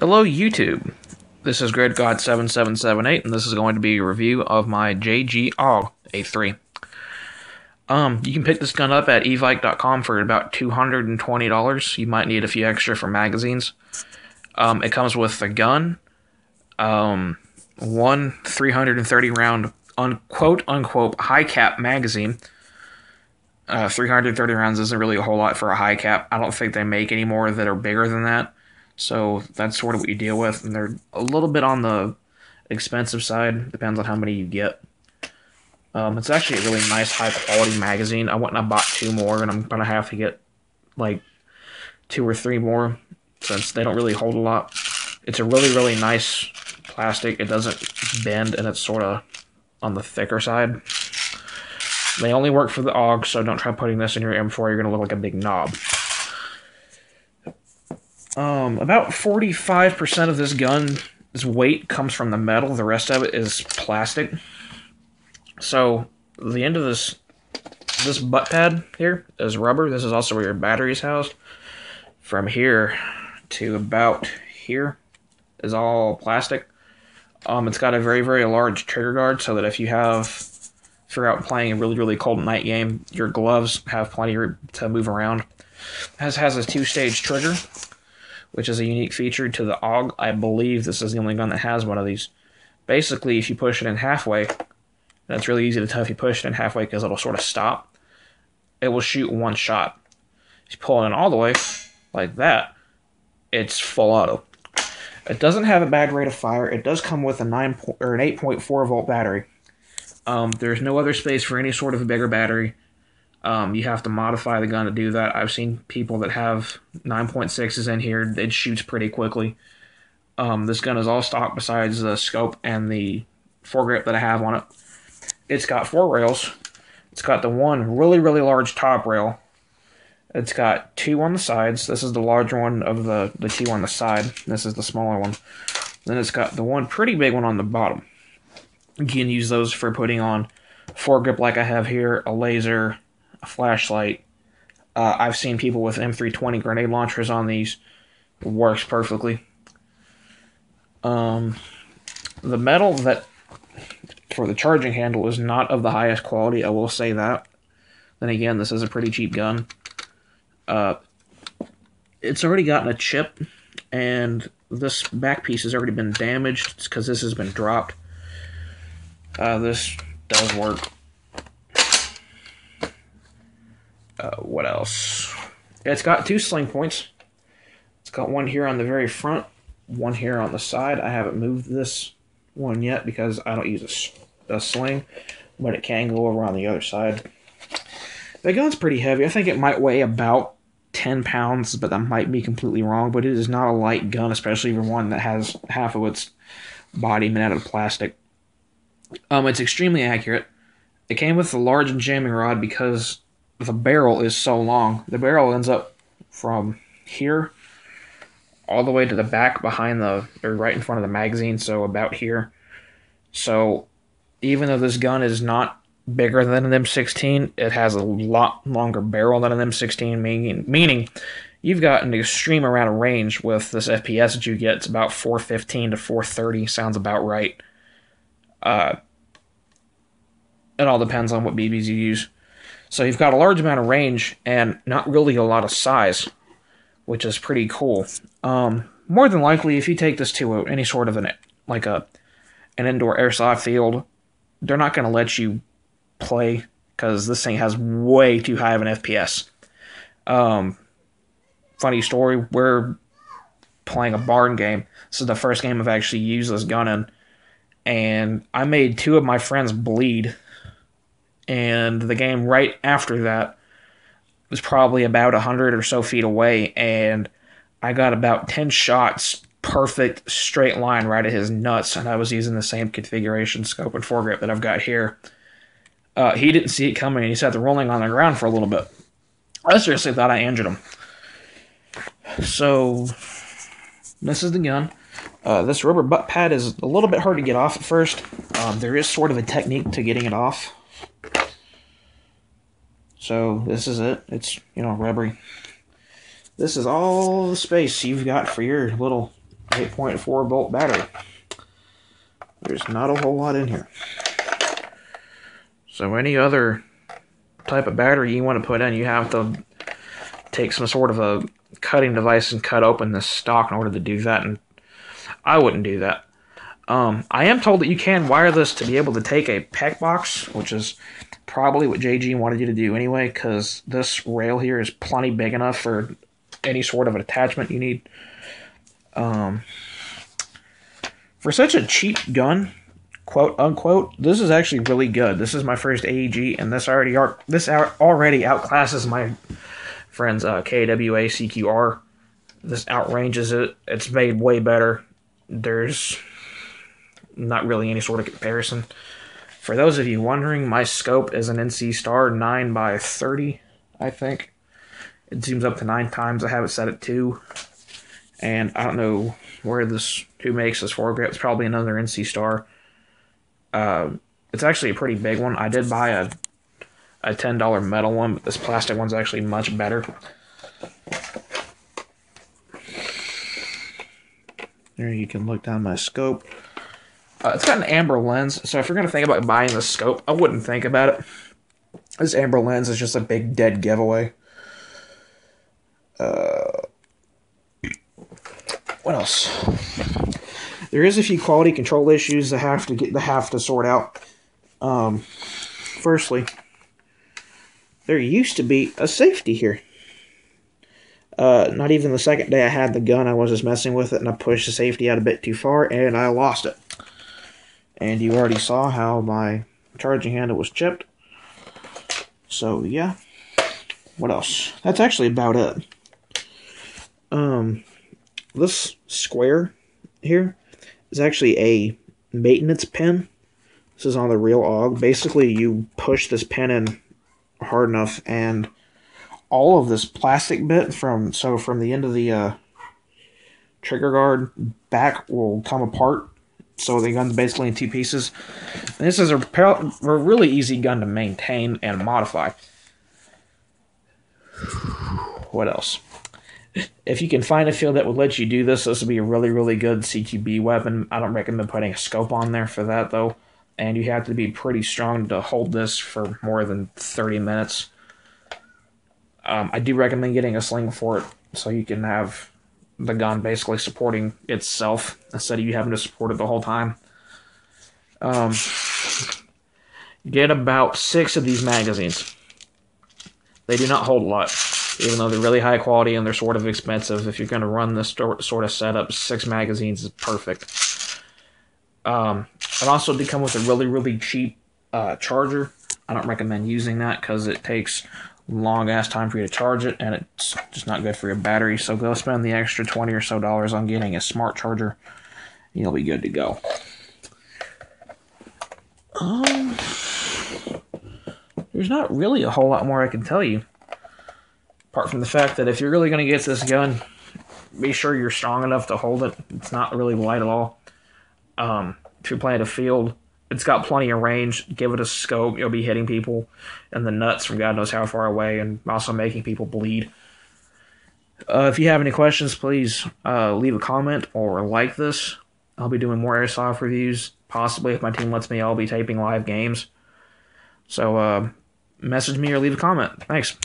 Hello YouTube, this is GridGod7778 and this is going to be a review of my AUG A3. You can pick this gun up at evike.com for about $220. You might need a few extra for magazines. It comes with a gun, one 330 round quote unquote high cap magazine. 330 rounds isn't really a whole lot for a high cap. I don't think they make any more that are bigger than that. So that's sort of what you deal with, and they're a little bit on the expensive side. Depends on how many you get. It's actually a really nice, high-quality magazine. I went and I bought two more, and I'm going to have to get, like, 2 or 3 more, since they don't really hold a lot. It's a really, really nice plastic. It doesn't bend, and it's sort of on the thicker side. They only work for the AUG, so don't try putting this in your M4. You're going to look like a big knob. About 45% of this gun's weight comes from the metal. The rest of it is plastic. So the end of this butt pad here is rubber. This is also where your battery is housed. From here to about here is all plastic. It's got a very, very large trigger guard so that if you're out playing a really, really cold night game, your gloves have plenty to move around. It has a 2-stage trigger, which is a unique feature to the AUG. I believe this is the only gun that has one of these. Basically, if you push it in halfway, and it's really easy to tell if you push it in halfway because it'll sort of stop, it will shoot one shot. If you pull it in all the way, like that, it's full auto. It doesn't have a bad rate of fire. It does come with an 8.4 volt battery. There's no other space for any sort of a bigger battery. You have to modify the gun to do that. I've seen people that have 9.6s in here. It shoots pretty quickly. This gun is all stock besides the scope and the foregrip that I have on it. It's got 4 rails. It's got the one really, really large top rail. It's got 2 on the sides. This is the larger one of the 2 on the side. This is the smaller one. Then it's got the one pretty big one on the bottom. You can use those for putting on foregrip like I have here, a laser, a flashlight. I've seen people with M320 grenade launchers on these. It works perfectly. The metal that for the charging handle is not of the highest quality, I will say that. Then again, this is a pretty cheap gun. It's already gotten a chip, and this back piece has already been damaged. It's because this has been dropped. This does work. What else? It's got 2 sling points. It's got one here on the very front, one here on the side. I haven't moved this one yet because I don't use a sling, but it can go over on the other side. The gun's pretty heavy. I think it might weigh about 10 pounds, but that might be completely wrong. But it is not a light gun, especially for one that has half of its body made out of plastic. It's extremely accurate. It came with a large jamming rod because the barrel is so long. The barrel ends up from here all the way to the back behind or right in front of the magazine, so about here. So even though this gun is not bigger than an M16, it has a lot longer barrel than an M16, meaning you've got an extreme amount of range with this FPS that you get. It's about 415 to 430, sounds about right. It all depends on what BBs you use. So you've got a large amount of range and not really a lot of size, which is pretty cool. More than likely, if you take this to any sort of an indoor airsoft field, they're not going to let you play because this thing has way too high of an FPS. Funny story, we're playing a barn game. This is the first game I've actually used this gun in, and I made 2 of my friends bleed. And the game right after that was probably about 100 or so feet away, and I got about 10 shots, perfect straight line right at his nuts, and I was using the same configuration scope and foregrip that I've got here. He didn't see it coming, and he sat there rolling on the ground for a little bit. I seriously thought I injured him. So, this is the gun. This rubber butt pad is a little bit hard to get off at first. There is sort of a technique to getting it off. So this is it. It's, rubbery. This is all the space you've got for your little 8.4 volt battery. There's not a whole lot in here. So any other type of battery you want to put in, you have to take some sort of a cutting device and cut open the stock in order to do that, and I wouldn't do that. I am told that you can wire this to be able to take a PEC box, which is probably what JG wanted you to do anyway, because this rail here is plenty big enough for any sort of an attachment you need. For such a cheap gun, quote unquote, this is actually really good. This is my first AUG, and this already outclasses my friend's KWA CQR. This outranges it. It's made way better. There's not really any sort of comparison. For those of you wondering, my scope is an NC Star 9x30, I think. It zooms up to 9 times. I have it set at 2. And I don't know who makes this foregrip. It's probably another NC Star. It's actually a pretty big one. I did buy a $10 metal one, but this plastic one's actually much better. There you can look down my scope. It's got an amber lens, so if you're going to think about buying the scope, I wouldn't think about it. This amber lens is just a big dead giveaway. What else? There is a few quality control issues that have to sort out. Firstly, there used to be a safety here. Not even the second day I had the gun, I was just messing with it, and I pushed the safety out a bit too far, and I lost it. And you already saw how my charging handle was chipped. So, yeah. What else? That's actually about it. This square here is actually a maintenance pin. This is on the real AUG. Basically, you push this pin in hard enough, and all of this plastic bit from the end of the trigger guard back will come apart. So the gun's basically in 2 pieces. And this is a really easy gun to maintain and modify. What else? If you can find a field that would let you do this, this would be a really, really good CQB weapon. I don't recommend putting a scope on there for that, though. And you have to be pretty strong to hold this for more than 30 minutes. I do recommend getting a sling for it, so you can have the gun basically supporting itself instead of you having to support it the whole time. Get about 6 of these magazines. They do not hold a lot, even though they're really high quality and they're sort of expensive. If you're going to run this sort of setup, 6 magazines is perfect. It also did come with a really, really cheap charger. I don't recommend using that because it takes long-ass time for you to charge it, and it's just not good for your battery. So go spend the extra $20 or so on getting a smart charger. You'll be good to go. There's not really a whole lot more I can tell you. Apart from the fact that if you're really going to get this gun, be sure you're strong enough to hold it. It's not really light at all. If you're playing a field, it's got plenty of range. Give it a scope. You'll be hitting people in the nuts from God knows how far away, and also making people bleed. If you have any questions, please leave a comment or like this. I'll be doing more airsoft reviews. Possibly, if my team lets me, I'll be taping live games. So, message me or leave a comment. Thanks.